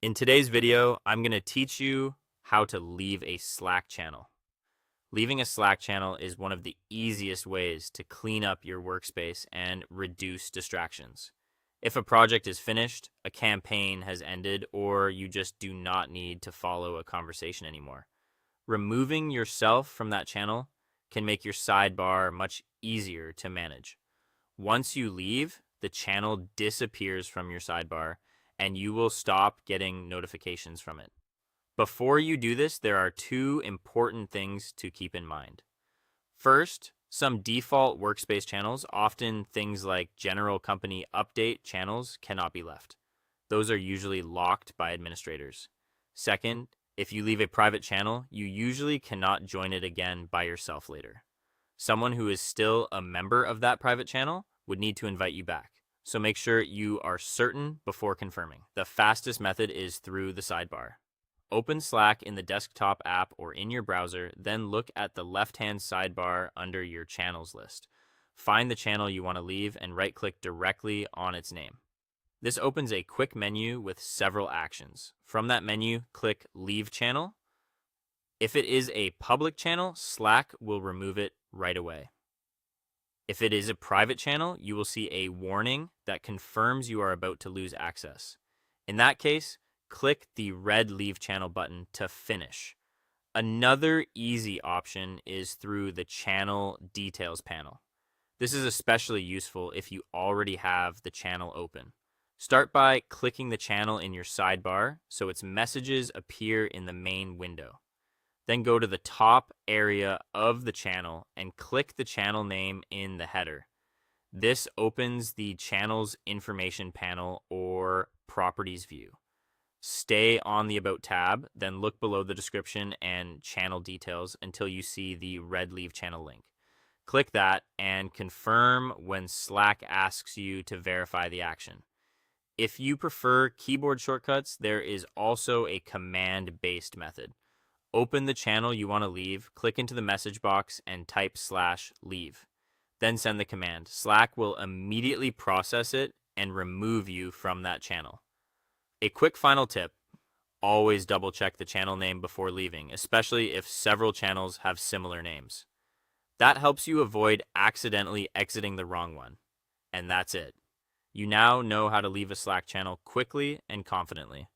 In today's video, I'm going to teach you how to leave a Slack channel. Leaving a Slack channel is one of the easiest ways to clean up your workspace and reduce distractions. If a project is finished, a campaign has ended, or you just do not need to follow a conversation anymore, removing yourself from that channel can make your sidebar much easier to manage. Once you leave, the channel disappears from your sidebar and you will stop getting notifications from it. Before you do this, there are two important things to keep in mind. First, some default workspace channels, often things like general company update channels, cannot be left. Those are usually locked by administrators. Second, if you leave a private channel, you usually cannot join it again by yourself later. Someone who is still a member of that private channel would need to invite you back. So make sure you are certain before confirming. The fastest method is through the sidebar. Open Slack in the desktop app or in your browser, then look at the left-hand sidebar under your channels list. Find the channel you want to leave and right-click directly on its name. This opens a quick menu with several actions. From that menu, click Leave Channel. If it is a public channel, Slack will remove it right away. If it is a private channel, you will see a warning that confirms you are about to lose access. In that case, click the red Leave Channel button to finish. Another easy option is through the Channel Details panel. This is especially useful if you already have the channel open. Start by clicking the channel in your sidebar so its messages appear in the main window. Then go to the top area of the channel and click the channel name in the header. This opens the channel's information panel or properties view. Stay on the About tab, then look below the description and channel details until you see the red Leave Channel link. Click that and confirm when Slack asks you to verify the action. If you prefer keyboard shortcuts, there is also a command-based method. Open the channel you want to leave, click into the message box, and type /leave. Then send the command. Slack will immediately process it and remove you from that channel. A quick final tip: always double check the channel name before leaving, especially if several channels have similar names. That helps you avoid accidentally exiting the wrong one. And that's it. You now know how to leave a Slack channel quickly and confidently.